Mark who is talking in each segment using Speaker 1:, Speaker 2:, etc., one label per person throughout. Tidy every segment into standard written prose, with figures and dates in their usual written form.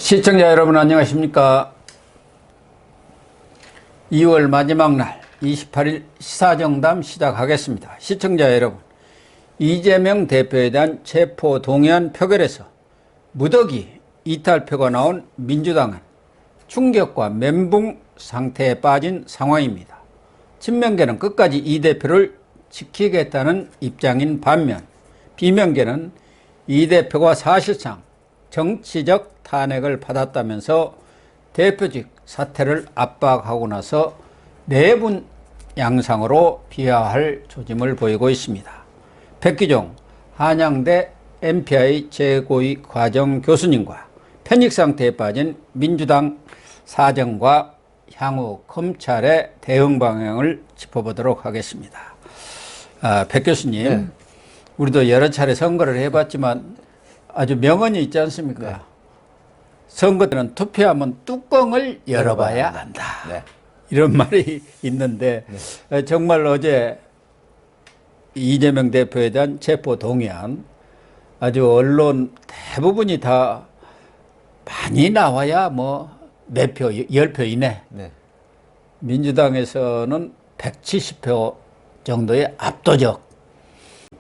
Speaker 1: 시청자 여러분 안녕하십니까. 2월 마지막 날 28일 시사정담 시작하겠습니다. 시청자 여러분, 이재명 대표에 대한 체포동의안 표결에서 무더기 이탈표가 나온 민주당은 충격과 멘붕 상태에 빠진 상황입니다. 친명계는 끝까지 이 대표를 지키겠다는 입장인 반면 비명계는 이 대표가 사실상 정치적 탄핵을 받았다면서 대표직 사퇴를 압박하고 나서 내분 양상으로 비하할 조짐을 보이고 있습니다. 백기종 한양대 MPI 최고위 과정 교수님과 편익 상태에 빠진 민주당 사정과 향후 검찰의 대응 방향을 짚어보도록 하겠습니다. 백 교수님, 네. 우리도 여러 차례 선거를 해봤지만 아주 명언이 있지 않습니까? 네. 선거 때는 투표하면 뚜껑을 열어봐야 한다. 네. 이런 말이 있는데 네. 정말 어제 이재명 대표에 대한 체포동의안 아주 언론 대부분이 다 많이 나와야 뭐 몇 표, 10표 이내. 네. 민주당에서는 170표 정도의 압도적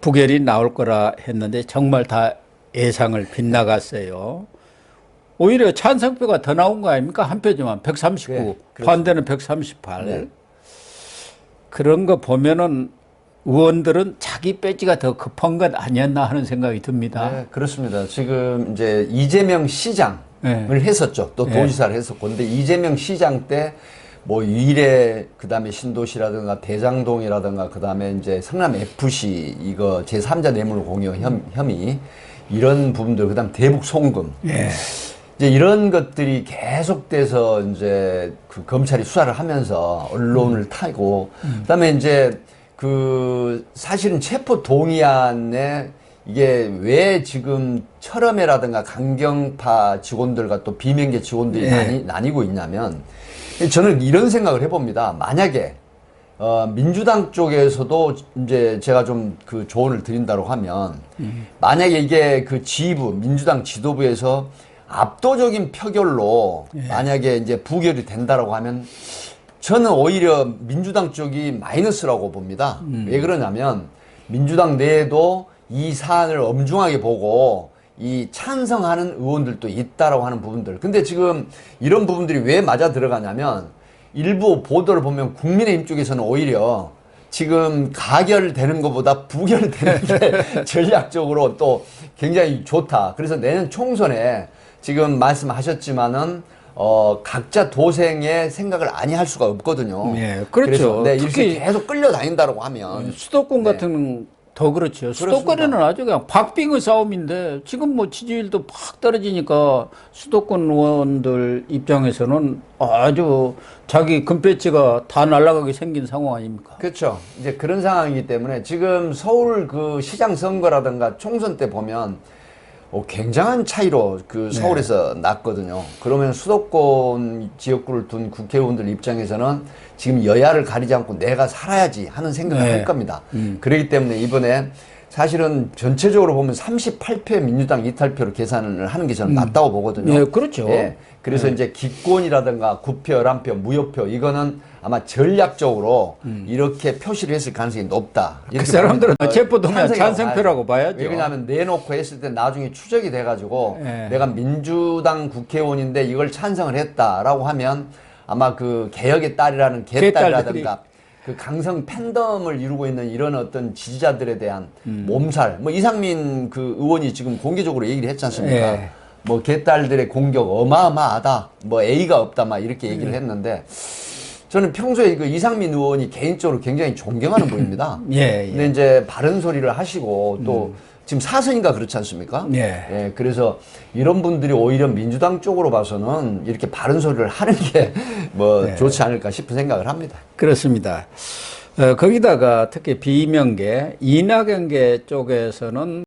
Speaker 1: 부결이 나올 거라 했는데 정말 다 예상을 빗나갔어요. 오히려 찬성표가 더 나온 거 아닙니까? 한 표지만 139, 네, 반대는 138. 네. 그런 거 보면은 의원들은 자기 배지가 더 급한 것 아니었나 하는 생각이 듭니다.
Speaker 2: 네, 그렇습니다. 지금 이제 이재명 시장을 네. 했었죠. 또 도지사를 네. 했었고. 근데 이재명 시장 때 뭐 위례, 그 다음에 신도시라든가 대장동이라든가 그 다음에 이제 성남 FC 이거 제3자 뇌물 공여 혐의 이런 부분들, 그 다음 대북 송금. 예. 이제 이런 것들이 계속돼서 이제 그 검찰이 수사를 하면서 언론을 타고, 그 다음에 이제 그 사실은 체포 동의안에 이게 왜 지금 철험회라든가 강경파 직원들과 또 비명계 직원들이 예. 나뉘고 있냐면, 저는 이런 생각을 해봅니다. 만약에 민주당 쪽에서도 이제 제가 좀 그 조언을 드린다고 하면 만약에 이게 그 지휘부 민주당 지도부에서 압도적인 표결로 예. 만약에 이제 부결이 된다라고 하면 저는 오히려 민주당 쪽이 마이너스라고 봅니다. 왜 그러냐면 민주당 내에도 이 사안을 엄중하게 보고 이 찬성하는 의원들도 있다라고 하는 부분들. 근데 지금 이런 부분들이 왜 맞아 들어가냐면 일부 보도를 보면 국민의힘 쪽에서는 오히려 지금 가결되는 것보다 부결되는 게 전략적으로 또 굉장히 좋다. 그래서 내년 총선에 지금 말씀하셨지만은 각자 도생의 생각을 아니 할 수가 없거든요.
Speaker 1: 네, 그렇죠.
Speaker 2: 네, 이렇게 계속 끌려다닌다고 하면
Speaker 1: 수도권 같은 더 그렇죠. 수도권에는 아주 그냥 박빙의 싸움인데 지금 뭐 지지율도 팍 떨어지니까 수도권 의원들 입장에서는 아주 자기 금배지가 다 날아가게 생긴 상황 아닙니까?
Speaker 2: 그렇죠. 이제 그런 상황이기 때문에 지금 서울 그 시장 선거라든가 총선 때 보면 굉장한 차이로 그 서울에서 네. 났거든요. 그러면 수도권 지역구를 둔 국회의원들 입장에서는 지금 여야를 가리지 않고 내가 살아야지 하는 생각을 네. 할 겁니다. 그렇기 때문에 이번에 사실은 전체적으로 보면 38표 민주당 이탈표로 계산을 하는 게 저는 맞다고 보거든요.
Speaker 1: 네, 그렇죠. 예.
Speaker 2: 그래서 네. 이제 기권이라든가 9표, 11표, 무효표 이거는 아마 전략적으로 이렇게 표시를 했을 가능성이 높다.
Speaker 1: 그 사람들은 체포동의안 찬성표라고 봐야죠.
Speaker 2: 왜냐하면 내놓고 했을 때 나중에 추적이 돼가지고 네. 내가 민주당 국회의원인데 이걸 찬성을 했다라고 하면 아마 그 개혁의 딸이라는 개딸이라든가 그 강성 팬덤을 이루고 있는 이런 어떤 지지자들에 대한 몸살, 뭐 이상민 그 의원이 지금 공개적으로 얘기를 했지 않습니까? 네. 뭐 개딸들의 공격 어마어마하다, 뭐 A가 없다, 막 이렇게 얘기를 했는데 저는 평소에 그 이상민 의원이 개인적으로 굉장히 존경하는 분입니다. 예, 예. 근데 이제 바른 소리를 하시고 또 지금 사선인가 그렇지 않습니까? 예. 예. 그래서 이런 분들이 오히려 민주당 쪽으로 봐서는 이렇게 바른 소리를 하는 게 뭐 네. 좋지 않을까 싶은 생각을 합니다.
Speaker 1: 그렇습니다. 거기다가 특히 비명계, 이낙연계 쪽에서는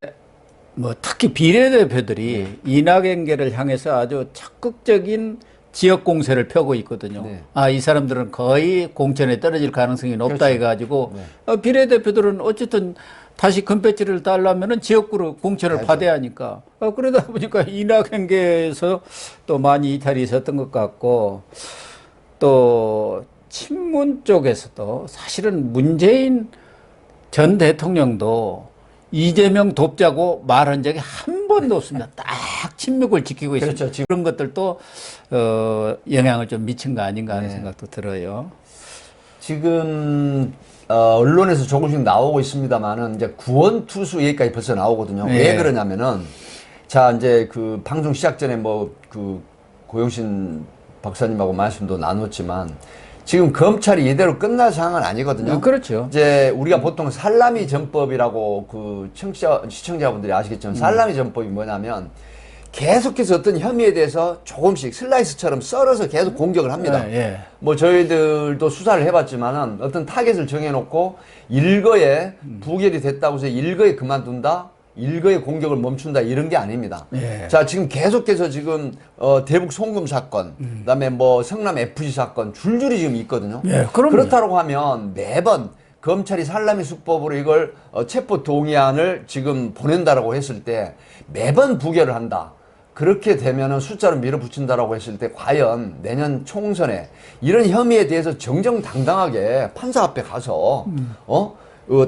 Speaker 1: 뭐 특히 비례대표들이 이낙연계를 향해서 아주 적극적인 지역 공세를 펴고 있거든요.
Speaker 2: 네.
Speaker 1: 아, 이 사람들은 거의 공천에 떨어질 가능성이 높다
Speaker 2: 그렇죠.
Speaker 1: 해가지고
Speaker 2: 네.
Speaker 1: 비례대표들은 어쨌든 다시 금배지를 달려면은 지역구로 공천을
Speaker 2: 알죠.
Speaker 1: 받아야 하니까 그러다 보니까 인하경계에서 또 많이 이탈이 있었던 것 같고 또 친문 쪽에서도 사실은 문재인 전 대통령도 이재명 돕자고 말한 적이 한 번도 없습니다. 딱 친묵을 지키고 있습니다.
Speaker 2: 그렇죠. 지금
Speaker 1: 그런 것들도 영향을 좀 미친 거 아닌가 하는
Speaker 2: 네.
Speaker 1: 생각도 들어요.
Speaker 2: 지금 언론에서 조금씩 나오고 있습니다만은 이제 구원 투수 얘기까지 벌써 나오거든요.
Speaker 1: 네.
Speaker 2: 왜 그러냐면은 자 이제 그 방송 시작 전에 뭐 그 고영신 박사님하고 말씀도 나눴지만 지금 검찰이 이대로 끝날 상황은 아니거든요.
Speaker 1: 그렇죠.
Speaker 2: 이제 우리가 보통 살라미 전법이라고 그 시청자분들이 아시겠지만 살라미 전법이 뭐냐면 계속해서 어떤 혐의에 대해서 조금씩 슬라이스처럼 썰어서 계속 공격을 합니다.
Speaker 1: 예.
Speaker 2: 뭐 저희들도 수사를 해봤지만은 어떤 타겟을 정해놓고 일거에 부결이 됐다고 해서 일거에 그만둔다, 일거에 공격을 멈춘다 이런 게 아닙니다.
Speaker 1: 예.
Speaker 2: 자 지금 계속해서 지금 대북 송금 사건, 그다음에 뭐 성남 FC 사건 줄줄이 지금 있거든요.
Speaker 1: 예, 그럼요.
Speaker 2: 그렇다고 하면 매번 검찰이 살라미 수법으로 이걸 체포 동의안을 지금 보낸다라고 했을 때 매번 부결을 한다. 그렇게 되면은 숫자로 밀어붙인다라고 했을 때 과연 내년 총선에 이런 혐의에 대해서 정정당당하게 판사 앞에 가서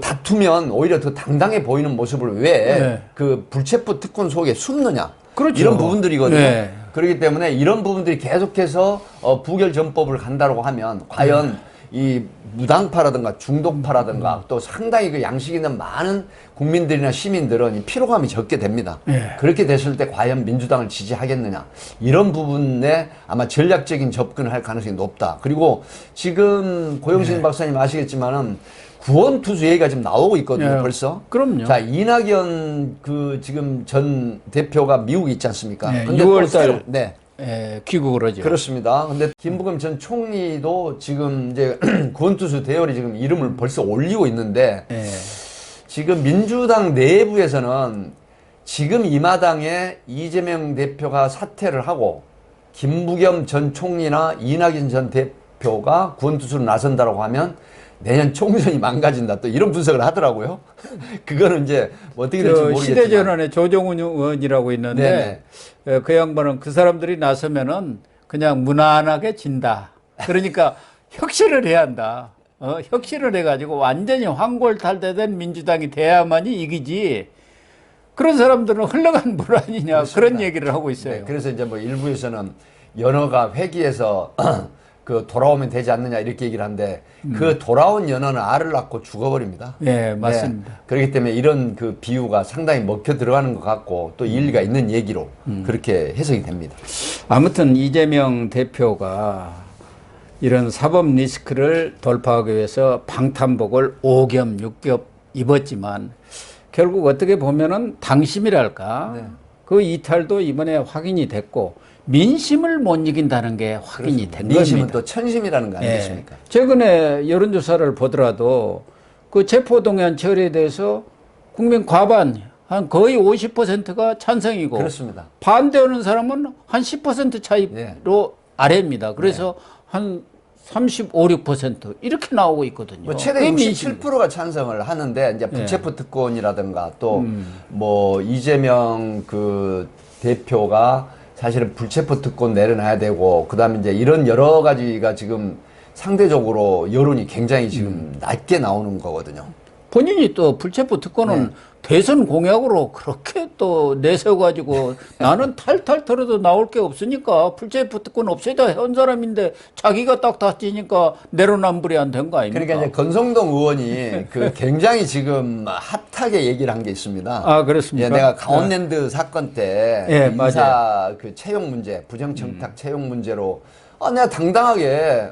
Speaker 2: 다투면 오히려 더 당당해 보이는 모습을 왜 그 불체포 특권 속에 숨느냐.
Speaker 1: 그렇죠.
Speaker 2: 이런 부분들이거든요.
Speaker 1: 네.
Speaker 2: 그렇기 때문에 이런 부분들이 계속해서 부결 전법을 간다라고 하면 과연 이 무당파라든가 중독파라든가 또 상당히 그 양식 있는 많은 국민들이나 시민들은 이 피로감이 적게 됩니다. 그렇게 됐을 때 과연 민주당을 지지하겠느냐. 이런 부분에 아마 전략적인 접근을 할 가능성이 높다. 그리고 지금 고영신 박사님 아시겠지만은 구원투수 얘기가 지금 나오고 있거든요, 벌써.
Speaker 1: 그럼요.
Speaker 2: 자, 이낙연 그 지금 전 대표가 미국에 있지 않습니까?
Speaker 1: 네,
Speaker 2: 근데
Speaker 1: 6월
Speaker 2: 또
Speaker 1: 달
Speaker 2: 네.
Speaker 1: 귀국을 하죠.
Speaker 2: 그렇습니다. 근데 김부겸 전 총리도 지금 이제 구원투수 대열이 지금 이름을 벌써 올리고 있는데 지금 민주당 내부에서는 지금 이 마당에 이재명 대표가 사퇴를 하고 김부겸 전 총리나 이낙연 전 대표가 구원투수로 나선다라고 하면 내년 총선이 망가진다. 또 이런 분석을 하더라고요. 그거는 이제 뭐 어떻게 될지 모르겠지만.
Speaker 1: 시대전환에 조정훈 의원이라고 있는데 그 양반은 그 사람들이 나서면은 그냥 무난하게 진다. 그러니까 혁신을 해야 한다. 혁신을 해가지고 완전히 황골탈퇴된 민주당이 돼야만이 이기지. 그런 사람들은 흘러간 물 아니냐.
Speaker 2: 그렇습니다.
Speaker 1: 그런 얘기를 하고 있어요.
Speaker 2: 네, 그래서 이제 뭐 일부에서는 연어가 회귀해서 그 돌아오면 되지 않느냐 이렇게 얘기를 하는데 그 돌아온 연어는 알을 낳고 죽어버립니다.
Speaker 1: 네, 맞습니다.
Speaker 2: 네, 그렇기 때문에 이런 그 비유가 상당히 먹혀 들어가는 것 같고 또 일리가 있는 얘기로 그렇게 해석이 됩니다.
Speaker 1: 아무튼 이재명 대표가 이런 사법 리스크를 돌파하기 위해서 방탄복을 5겹, 6겹 입었지만 결국 어떻게 보면은 당심이랄까 그 이탈도 이번에 확인이 됐고 민심을 못 이긴다는 게 확인이 된
Speaker 2: 민심은
Speaker 1: 겁니다.
Speaker 2: 또 천심이라는 거 아니겠습니까?
Speaker 1: 최근에 여론조사를 보더라도 그 체포동의안 처리에 대해서 국민 과반 한 거의 50%가 찬성이고
Speaker 2: 그렇습니다.
Speaker 1: 반대하는 사람은 한 10% 차이로
Speaker 2: 네.
Speaker 1: 아래입니다. 그래서 한 35, 6% 이렇게 나오고 있거든요.
Speaker 2: 뭐 최대
Speaker 1: 그게 민심.
Speaker 2: 67%가 찬성을 하는데 이제 불체포 특권이라든가 또 뭐 이재명 그 대표가 사실은 불체포 특권 내려놔야 되고 그다음에 이제 이런 여러 가지가 지금 상대적으로 여론이 굉장히 지금 낮게 나오는 거거든요.
Speaker 1: 본인이 또 불체포 특권은 대선 공약으로 그렇게 또 내세워가지고 나는 탈탈 털어도 나올 게 없으니까 불체포 특권 없애자 한 사람인데 자기가 딱 다치니까 내로남불이 안 된 거 아닙니까?
Speaker 2: 그러니까 이제 건성동 의원이 그 굉장히 지금 핫하게 얘기를 한 게 있습니다.
Speaker 1: 아, 그렇습니까?
Speaker 2: 예, 내가 강원랜드 사건 때
Speaker 1: 예,
Speaker 2: 그 인사 그 채용 문제, 부정청탁 채용 문제로 내가 당당하게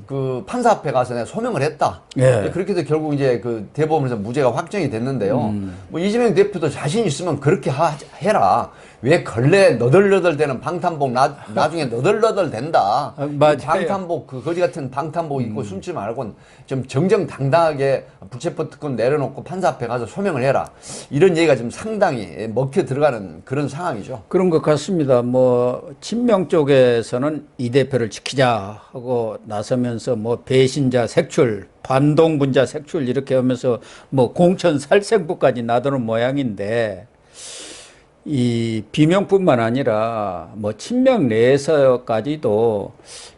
Speaker 2: 그 판사 앞에 가서 내가 소명을 했다.
Speaker 1: 예.
Speaker 2: 그렇게 해서 결국 이제 그 대법원에서 무죄가 확정이 됐는데요. 뭐 이재명 대표도 자신 있으면 그렇게 해라. 왜 걸레 너덜너덜 되는 방탄복 나중에 너덜너덜 된다.
Speaker 1: 맞아요.
Speaker 2: 방탄복 그 거지 같은 방탄복 입고 숨지 말고 좀 정정당당하게 불체포 특권 내려놓고 판사 앞에 가서 소명을 해라. 이런 얘기가 지금 상당히 먹혀 들어가는 그런 상황이죠.
Speaker 1: 그런 것 같습니다. 뭐 친명 쪽에서는 이 대표를 지키자 하고 나서면서 뭐 배신자 색출, 반동분자 색출 이렇게 하면서 뭐 공천 살생부까지 나도는 모양인데 이 비명뿐만 아니라 뭐 친명 내에서까지도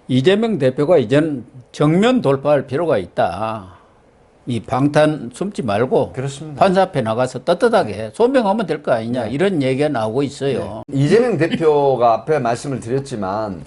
Speaker 1: 이재명 대표가 이제는 정면 돌파할 필요가 있다. 이 방탄 숨지 말고
Speaker 2: 그렇습니다.
Speaker 1: 판사 앞에 나가서 떳떳하게 소명하면 될 거 아니냐 이런 얘기가 나오고 있어요.
Speaker 2: 이재명 대표가 앞에 말씀을 드렸지만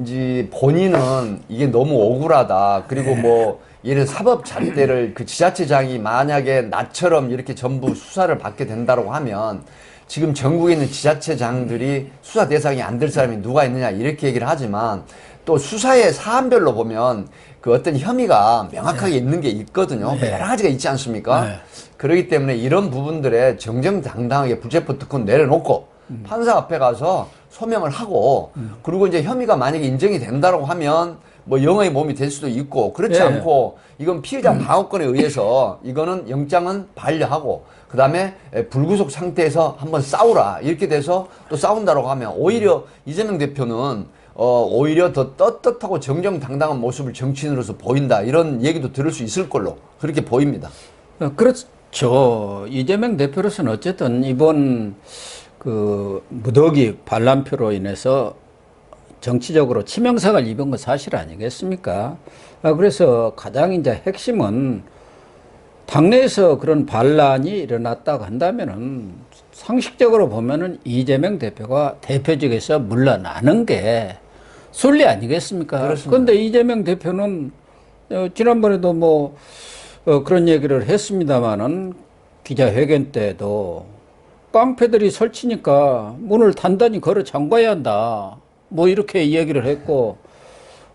Speaker 2: 이제 본인은 이게 너무 억울하다. 그리고 뭐 예를 사법 잣대를 그 지자체장이 만약에 나처럼 이렇게 전부 수사를 받게 된다고 하면 지금 전국에 있는 지자체장들이 수사 대상이 안 될 사람이 누가 있느냐 이렇게 얘기를 하지만 또 수사의 사안별로 보면 그 어떤 혐의가 명확하게 있는 게 있거든요. 여러 가지가 있지 않습니까? 그렇기 때문에 이런 부분들에 정정당당하게 불체포 특권 내려놓고 판사 앞에 가서 소명을 하고 그리고 이제 혐의가 만약에 인정이 된다고 하면 뭐 영어의 몸이 될 수도 있고 그렇지 않고 이건 피의자 방어권에 의해서 이거는 영장은 반려하고 그 다음에 불구속 상태에서 한번 싸우라 이렇게 돼서 또 싸운다고 하면 오히려 이재명 대표는 오히려 더 떳떳하고 정정당당한 모습을 정치인으로서 보인다 이런 얘기도 들을 수 있을 걸로 그렇게 보입니다.
Speaker 1: 그렇죠. 이재명 대표로서는 어쨌든 이번 그 무더기 반란표로 인해서 정치적으로 치명상을 입은 건 사실 아니겠습니까? 그래서 가장 이제 핵심은 당내에서 그런 반란이 일어났다고 한다면은 상식적으로 보면은 이재명 대표가 대표직에서 물러나는 게 순리 아니겠습니까? 그런데 이재명 대표는 지난번에도 뭐 그런 얘기를 했습니다마는 기자회견 때도 깡패들이 설치니까 문을 단단히 걸어 잠가야 한다. 뭐 이렇게 이야기를 했고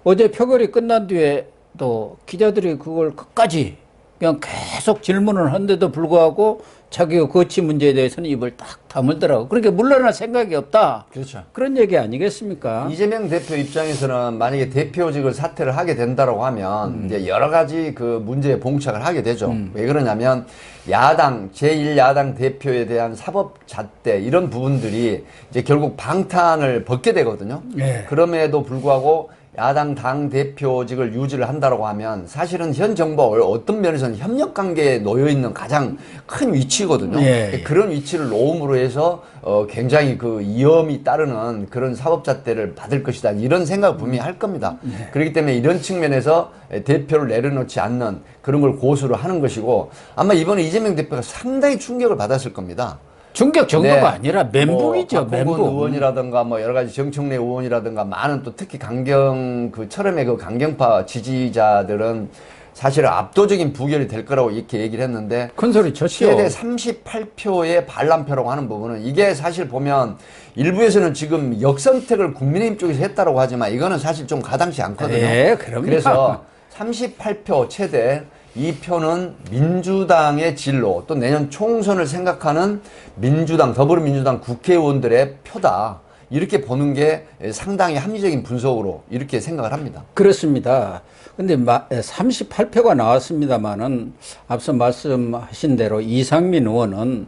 Speaker 1: 어제 표결이 끝난 뒤에 또 기자들이 그걸 끝까지 그냥 계속 질문을 한데도 불구하고 자기가 거치 문제에 대해서는 입을 딱 다물더라고. 그러니까 물러날 생각이 없다.
Speaker 2: 그렇죠.
Speaker 1: 그런 얘기 아니겠습니까?
Speaker 2: 이재명 대표 입장에서는 만약에 대표직을 사퇴를 하게 된다고 하면 이제 여러 가지 그 문제에 봉착을 하게 되죠. 왜 그러냐면 야당 제1야당 대표에 대한 사법 잣대 이런 부분들이 이제 결국 방탄을 벗게 되거든요.
Speaker 1: 네.
Speaker 2: 그럼에도 불구하고 야당 당 대표직을 유지를 한다고 하면 사실은 현 정부와 어떤 면에서는 협력 관계에 놓여 있는 가장 큰 위치거든요.
Speaker 1: 예.
Speaker 2: 그런 위치를 놓음으로 해서 굉장히 그 위험이 따르는 그런 사법잣대를 받을 것이다. 이런 생각을 분명히 할 겁니다. 그렇기 때문에 이런 측면에서 대표를 내려놓지 않는 그런 걸 고수를 하는 것이고 아마 이번에 이재명 대표가 상당히 충격을 받았을 겁니다.
Speaker 1: 충격 정도가 아니라 멘붕이죠.
Speaker 2: 뭐 박홍근
Speaker 1: 멘붕.
Speaker 2: 의원이라든가 뭐 여러 가지 정청래 의원이라든가 많은 또 특히 철험의 그 강경파 지지자들은 사실은 압도적인 부결이 될 거라고 이렇게 얘기를 했는데
Speaker 1: 큰 소리 쳤죠.
Speaker 2: 최대 38표의 반란표라고 하는 부분은 이게 사실 보면 일부에서는 지금 역선택을 국민의힘 쪽에서 했다고 하지만 이거는 사실 좀 가당치 않거든요.
Speaker 1: 네, 그럼요.
Speaker 2: 그래서 38표 최대 이 표는 민주당의 진로 또 내년 총선을 생각하는 민주당 더불어민주당 국회의원들의 표다 이렇게 보는 게 상당히 합리적인 분석으로 이렇게 생각을 합니다.
Speaker 1: 그렇습니다. 근데 38표가 나왔습니다만은 앞서 말씀하신 대로 이상민 의원은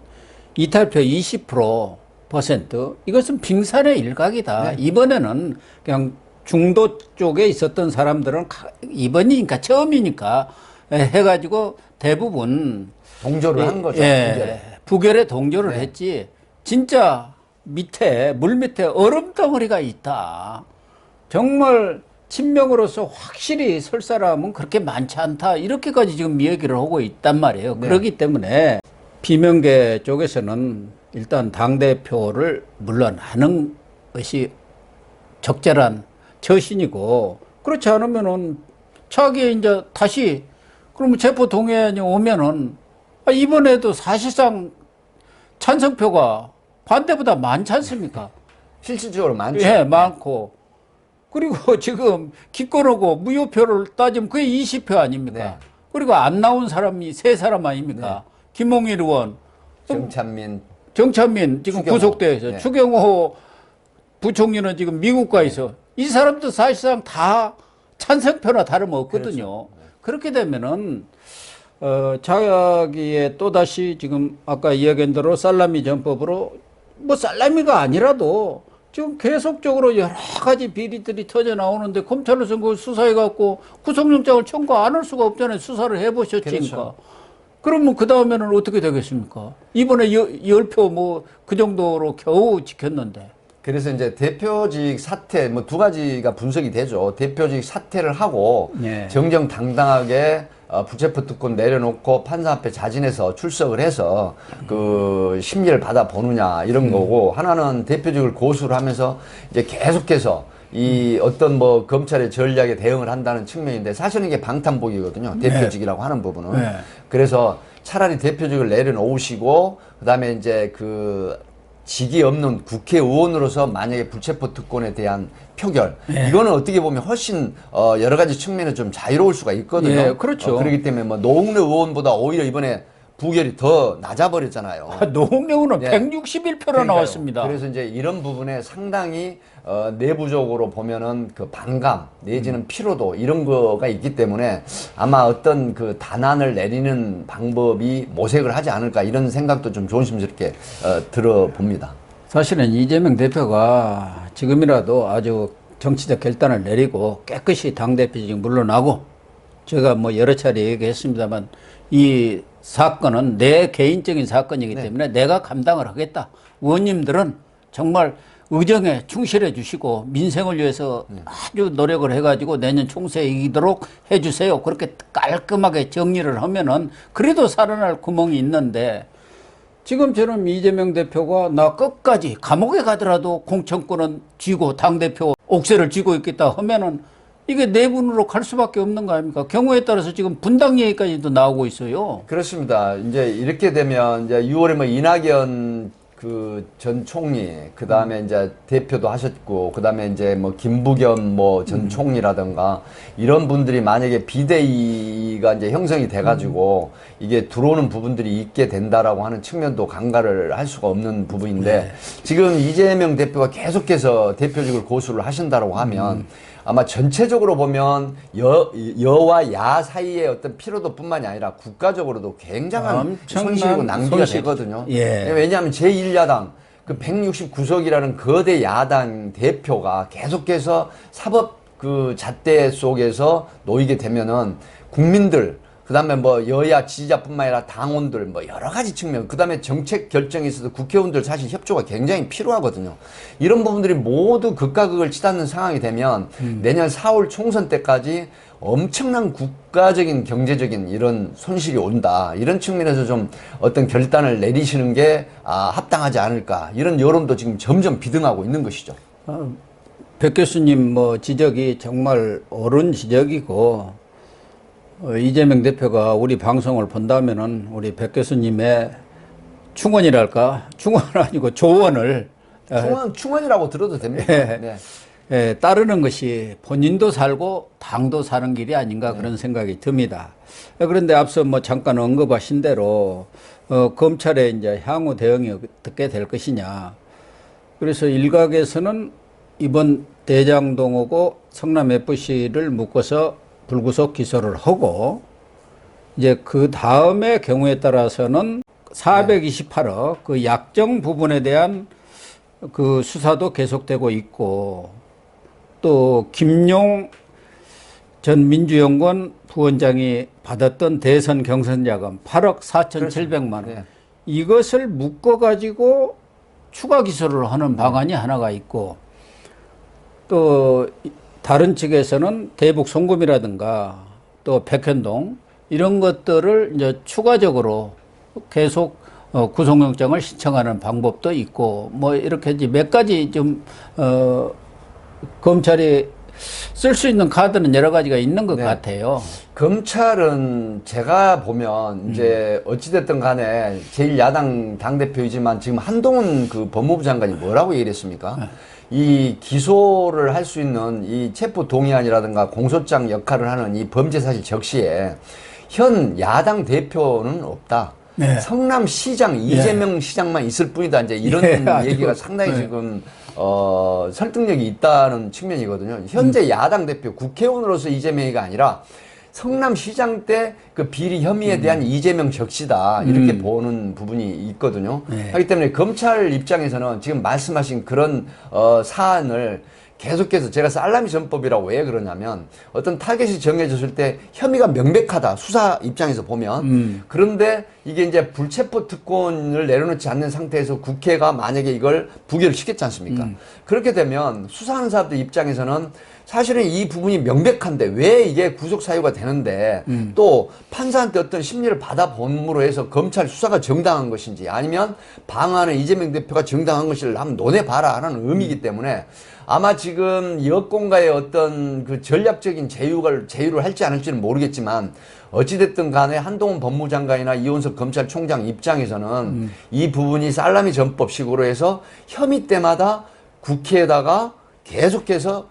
Speaker 1: 이탈표 20% 이것은 빙산의 일각이다.
Speaker 2: 네.
Speaker 1: 이번에는 그냥 중도 쪽에 있었던 사람들은 이번이니까 처음이니까 해가지고 대부분
Speaker 2: 동조를 한 거죠.
Speaker 1: 부결에 동조를 했지. 진짜 밑에 물 밑에 얼음 덩어리가 있다. 정말 친명으로서 확실히 설 사람은 그렇게 많지 않다. 이렇게까지 지금 이야기를 하고 있단 말이에요. 그렇기 때문에 비명계 쪽에서는 일단 당대표를 물러나는 것이 적절한 처신이고 그렇지 않으면은 차기에 이제 다시 그러면 체포동의안이 오면은 이번에도 사실상 찬성표가 반대보다 많지 않습니까?
Speaker 2: 실질적으로 많죠.
Speaker 1: 예, 많고. 그리고 지금 기권하고 무효표를 따지면 그게 20표 아닙니까?
Speaker 2: 네.
Speaker 1: 그리고 안 나온 사람이 3사람 아닙니까? 김홍일 의원.
Speaker 2: 정찬민
Speaker 1: 정찬민 지금
Speaker 2: 추경호.
Speaker 1: 구속돼 있어.
Speaker 2: 예.
Speaker 1: 추경호 부총리는 지금 미국 가 있어. 이 사람도 사실상 다 찬성표나 다름없거든요.
Speaker 2: 그렇죠.
Speaker 1: 그렇게 되면은 자기의 또다시 지금 아까 이야기한 대로 살라미 전법으로 뭐 살라미가 아니라도 지금 계속적으로 여러 가지 비리들이 터져 나오는데 검찰로서 그걸 수사해갖고 구속영장을 청구 안 할 수가 없잖아요. 수사를 해보셨으니까.
Speaker 2: 그렇죠.
Speaker 1: 그러면 그 다음에는 어떻게 되겠습니까? 이번에 10표 뭐 그 정도로 겨우 지켰는데.
Speaker 2: 그래서 이제 대표직 사퇴 뭐 두 가지가 분석이 되죠. 대표직 사퇴를 하고
Speaker 1: 예.
Speaker 2: 정정당당하게 불체포 특권 내려놓고 판사 앞에 자진해서 출석을 해서 그 심리를 받아 보느냐 이런 거고, 하나는 대표직을 고수를 하면서 이제 계속해서 이 어떤 뭐 검찰의 전략에 대응을 한다는 측면인데, 사실은 이게 방탄복이거든요. 대표직이라고 하는 부분은.
Speaker 1: 네.
Speaker 2: 그래서 차라리 대표직을 내려놓으시고 그다음에 이제 그 직이 없는 국회의원으로서 만약에 불체포 특권에 대한 표결, 이거는 어떻게 보면 훨씬 여러 가지 측면에 좀 자유로울 수가 있거든요.
Speaker 1: 예, 그렇죠.
Speaker 2: 그렇기 때문에 뭐 노웅래 의원보다 오히려 이번에 부결이 더 낮아버렸잖아요.
Speaker 1: 노웅래는
Speaker 2: 예.
Speaker 1: 161표로
Speaker 2: 그러니까요.
Speaker 1: 나왔습니다.
Speaker 2: 그래서 이제 이런 부분에 상당히 내부적으로 보면은 그 반감 내지는 피로도 이런 거가 있기 때문에 아마 어떤 그 단안을 내리는 방법이 모색을 하지 않을까, 이런 생각도 좀 조심스럽게 들어봅니다.
Speaker 1: 사실은 이재명 대표가 지금이라도 아주 정치적 결단을 내리고 깨끗이 당대표직 물러나고, 제가 뭐 여러 차례 얘기했습니다만 이 사건은 내 개인적인 사건이기 때문에 내가 감당을 하겠다. 의원님들은 정말 의정에 충실해 주시고 민생을 위해서 아주 노력을 해가지고 내년 총선에 이기도록 해주세요. 그렇게 깔끔하게 정리를 하면은 그래도 살아날 구멍이 있는데, 지금처럼 이재명 대표가 나 끝까지 감옥에 가더라도 공천권은 쥐고 당대표 옥새를 쥐고 있겠다 하면은 이게 내분으로 갈 수밖에 없는 거 아닙니까? 경우에 따라서 지금 분당 얘기까지도 나오고 있어요.
Speaker 2: 그렇습니다. 이제 이렇게 되면 이제 6월에 뭐 이낙연 그 전 총리, 그 다음에 이제 대표도 하셨고, 그 다음에 이제 뭐 김부겸 뭐 전 총리라든가 이런 분들이 만약에 비대위가 이제 형성이 돼가지고 이게 들어오는 부분들이 있게 된다라고 하는 측면도 간과를 할 수가 없는 부분인데, 지금 이재명 대표가 계속해서 대표직을 고수를 하신다라고 하면 아마 전체적으로 보면 여와 야 사이의 어떤 피로도 뿐만이 아니라 국가적으로도 굉장한 손실이고 낭비가 되거든요.
Speaker 1: 예.
Speaker 2: 왜냐하면 제1야당 그 169석이라는 거대 야당 대표가 계속해서 사법 그 잣대 속에서 놓이게 되면은 국민들, 그 다음에 뭐 여야 지지자뿐만 아니라 당원들 뭐 여러 가지 측면, 그 다음에 정책 결정에 있어서 국회의원들 사실 협조가 굉장히 필요하거든요. 이런 부분들이 모두 극과 극을 치닫는 상황이 되면 내년 4월 총선 때까지 엄청난 국가적인 경제적인 이런 손실이 온다. 이런 측면에서 좀 어떤 결단을 내리시는 게 합당하지 않을까. 이런 여론도 지금 점점 비등하고 있는 것이죠.
Speaker 1: 백 교수님 뭐 지적이 정말 옳은 지적이고, 이재명 대표가 우리 방송을 본다면은 우리 백 교수님의 충원이랄까? 충원은 아니고 조언을
Speaker 2: 충원이라고 들어도 됩니다. 네.
Speaker 1: 따르는 것이 본인도 살고 당도 사는 길이 아닌가 그런 생각이 듭니다. 그런데 앞서 뭐 잠깐 언급하신 대로 검찰의 이제 향후 대응이 어떻게 될 것이냐. 그래서 일각에서는 이번 대장동하고 성남 FC를 묶어서 불구속 기소를 하고, 이제 그 다음에 경우에 따라서는 428억 그 약정 부분에 대한 그 수사도 계속되고 있고, 또 김용 전 민주연구원 부원장이 받았던 대선 경선 자금 8억 4,700만 원,
Speaker 2: 네.
Speaker 1: 이것을 묶어 가지고 추가 기소를 하는 방안이 하나가 있고, 또 다른 측에서는 대북 송금이라든가 또 백현동 이런 것들을 이제 추가적으로 계속 구속영장을 신청하는 방법도 있고, 뭐 이렇게 이제 몇 가지 좀 검찰이 쓸 수 있는 카드는 여러 가지가 있는 것 같아요.
Speaker 2: 검찰은 제가 보면 이제 어찌됐든 간에 제1야당 당대표이지만 지금 한동훈 그 법무부 장관이 뭐라고 얘기를 했습니까? 이 기소를 할 수 있는 이 체포 동의안이라든가 공소장 역할을 하는 이 범죄 사실 적시에 현 야당 대표는 없다.
Speaker 1: 네.
Speaker 2: 성남시장 이재명 시장만 있을 뿐이다. 이제 이런 얘기가 상당히 지금 설득력이 있다는 측면이거든요. 현재 야당 대표 국회의원으로서 이재명이가 아니라 성남시장 때 그 비리 혐의에 대한 이재명 적시다 이렇게 보는 부분이 있거든요. 하기 때문에 검찰 입장에서는 지금 말씀하신 그런 사안을 계속해서 제가 살라미 전법이라고 왜 그러냐면 어떤 타겟이 정해졌을 때 혐의가 명백하다 수사 입장에서 보면 그런데 이게 이제 불체포 특권을 내려놓지 않는 상태에서 국회가 만약에 이걸 부결을 시켰지 않습니까? 그렇게 되면 수사하는 사람들 입장에서는 사실은 이 부분이 명백한데 왜 이게 구속 사유가 되는데 또 판사한테 어떤 심리를 받아봄으로 해서 검찰 수사가 정당한 것인지 아니면 방안에 이재명 대표가 정당한 것을 한번 논해봐라 하는 의미이기 때문에 아마 지금 여권과의 어떤 그 전략적인 제휴를 할지 않을지는 모르겠지만 어찌됐든 간에 한동훈 법무장관이나 이원석 검찰총장 입장에서는 이 부분이 살라미 전법식으로 해서 혐의 때마다 국회에다가 계속해서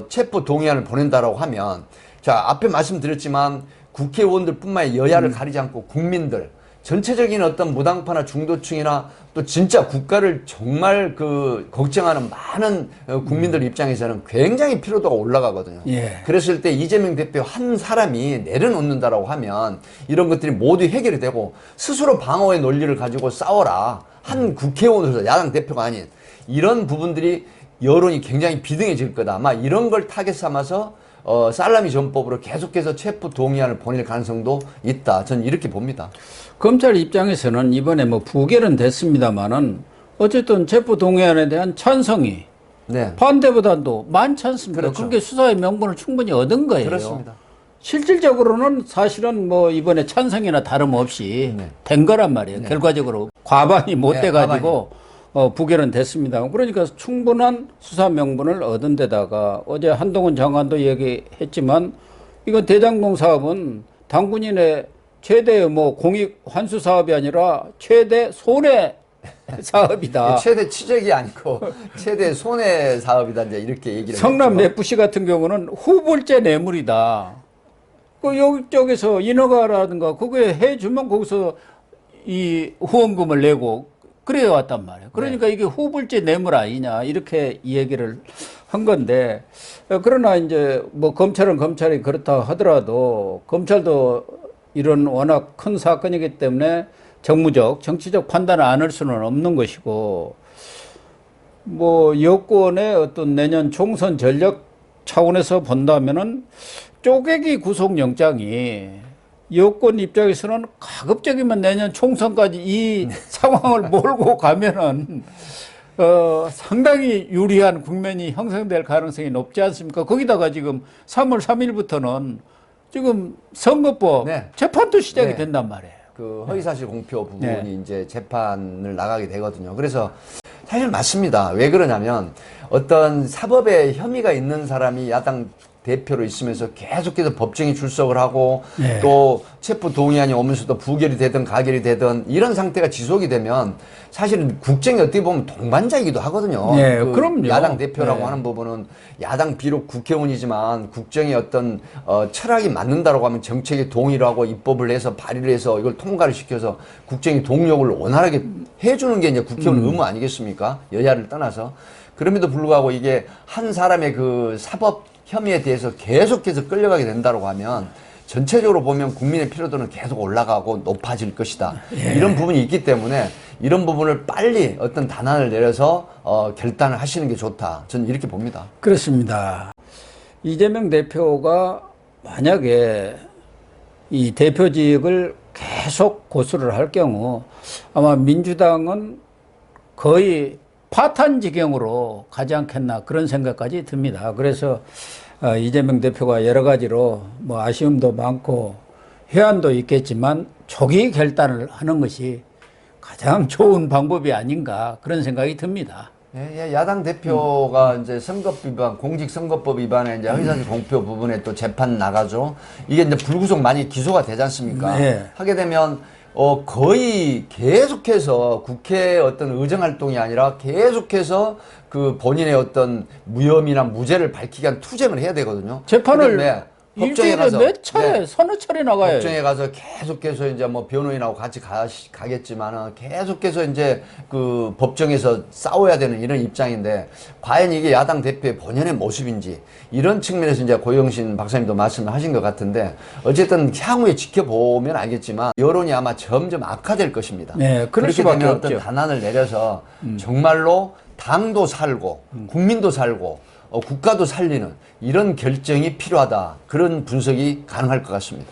Speaker 2: 체포 동의안을 보낸다라고 하면 자 앞에 말씀드렸지만 국회의원들뿐만 아니라 여야를 가리지 않고 국민들 전체적인 어떤 무당파나 중도층이나 또 진짜 국가를 정말 그 걱정하는 많은 국민들 입장에서는 굉장히 피로도가 올라가거든요.
Speaker 1: 예.
Speaker 2: 그랬을 때 이재명 대표 한 사람이 내려놓는다라고 하면 이런 것들이 모두 해결이 되고 스스로 방어의 논리를 가지고 싸워라. 한 국회의원으로서 야당 대표가 아닌 이런 부분들이 여론이 굉장히 비등해질 거다. 아마 이런 걸 타겟 삼아서 살라미 전법으로 계속해서 체포 동의안을 보낼 가능성도 있다. 저는 이렇게 봅니다.
Speaker 1: 검찰 입장에서는 이번에 뭐 부결은 됐습니다만은 어쨌든 체포 동의안에 대한 찬성이
Speaker 2: 네.
Speaker 1: 반대보다도 많지 않습니까?
Speaker 2: 그렇죠.
Speaker 1: 그렇게 수사의 명분을 충분히 얻은 거예요.
Speaker 2: 그렇습니다.
Speaker 1: 실질적으로는 사실은 뭐 이번에 찬성이나 다름없이
Speaker 2: 네.
Speaker 1: 된 거란 말이에요.
Speaker 2: 네.
Speaker 1: 결과적으로 과반이 못
Speaker 2: 네,
Speaker 1: 돼가지고 부결은 됐습니다. 그러니까 충분한 수사 명분을 얻은 데다가 어제 한동훈 장관도 얘기했지만 이건 대장동 사업은 당군인의 최대 뭐 공익 환수 사업이 아니라 최대 손해 사업이다.
Speaker 2: 최대 취적이 아니고 최대 손해 사업이다. 이제 이렇게 얘기를
Speaker 1: 성남
Speaker 2: 했죠.
Speaker 1: FC 같은 경우는 후불제 뇌물이다. 그 여기저기서 인허가라든가 그거에 해주면 거기서 이 후원금을 내고 그래 왔단 말이에요. 그러니까 이게 후불제 뇌물 아니냐 이렇게 얘기를 한 건데 그러나 이제 뭐 검찰은 검찰이 그렇다 하더라도 검찰도 이런 워낙 큰 사건이기 때문에 정무적 정치적 판단을 안 할 수는 없는 것이고 뭐 여권의 어떤 내년 총선 전략 차원에서 본다면은 쪼개기 구속영장이 여권 입장에서는 가급적이면 내년 총선까지 이 상황을 몰고 가면은 상당히 유리한 국면이 형성될 가능성이 높지 않습니까? 거기다가 지금 3월 3일부터는 지금 선거법
Speaker 2: 네.
Speaker 1: 재판도 시작이
Speaker 2: 네.
Speaker 1: 된단 말이에요.
Speaker 2: 그 허위사실 공표 부분이
Speaker 1: 네.
Speaker 2: 이제 재판을 나가게 되거든요. 그래서 사실 맞습니다. 왜 그러냐면 어떤 사법에 혐의가 있는 사람이 야당 대표로 있으면서 계속해서 법정에 출석을 하고
Speaker 1: 네.
Speaker 2: 또 체포 동의안이 오면서도 부결이 되든 가결이 되든 이런 상태가 지속이 되면 사실은 국정이 어떻게 보면 동반자이기도 하거든요.
Speaker 1: 네,
Speaker 2: 그
Speaker 1: 그럼요.
Speaker 2: 야당 대표라고
Speaker 1: 네.
Speaker 2: 하는 부분은 야당 비록 국회의원이지만 국정의 어떤 철학이 맞는다라고 하면 정책에 동의를 하고 입법을 해서 발의를 해서 이걸 통과를 시켜서 국정의 동력을 원활하게 해주는 게 이제 국회의원 의무 아니겠습니까? 여야를 떠나서. 그럼에도 불구하고 이게 한 사람의 그 사법 혐의에 대해서 계속해서 끌려가게 된다고 하면 전체적으로 보면 국민의 피로도는 계속 올라가고 높아질 것이다. 이런 부분이 있기 때문에 이런 부분을 빨리 어떤 단안을 내려서 결단을 하시는 게 좋다. 저는 이렇게 봅니다.
Speaker 1: 그렇습니다. 이재명 대표가 만약에 이 대표직을 계속 고수를 할 경우 아마 민주당은 거의 파탄 지경으로 가지 않겠나 그런 생각까지 듭니다. 그래서 이재명 대표가 여러 가지로 뭐 아쉬움도 많고 회한도 있겠지만 조기 결단을 하는 것이 가장 좋은 방법이 아닌가 그런 생각이 듭니다.
Speaker 2: 예, 야당 대표가 이제 선거법 위반, 공직선거법 위반에 이제 허위사실 공표 부분에 또 재판 나가죠. 이게 이제 불구속 많이 기소가 되지 않습니까?
Speaker 1: 네.
Speaker 2: 하게 되면 거의 계속해서 국회 어떤 의정 활동이 아니라 계속해서 그 본인의 어떤 무혐의나 무죄를 밝히기 위한 투쟁을 해야 되거든요.
Speaker 1: 재판을
Speaker 2: 그런데 법정에
Speaker 1: 일주일에
Speaker 2: 가서
Speaker 1: 몇 차례,
Speaker 2: 네.
Speaker 1: 서너 차례 나가요.
Speaker 2: 법정에 가서 계속해서 이제 뭐 변호인하고 같이 가겠지만은 계속해서 이제 그 법정에서 싸워야 되는 이런 입장인데 과연 이게 야당 대표의 본연의 모습인지 이런 측면에서 이제 고영신 박사님도 말씀을 하신 것 같은데 어쨌든 향후에 지켜보면 알겠지만 여론이 아마 점점 악화될 것입니다.
Speaker 1: 네, 그럴
Speaker 2: 그렇게
Speaker 1: 수밖에
Speaker 2: 되면
Speaker 1: 없죠.
Speaker 2: 어떤 단안을 내려서 정말로 당도 살고 국민도 살고 국가도 살리는 이런 결정이 필요하다. 그런 분석이 가능할 것 같습니다.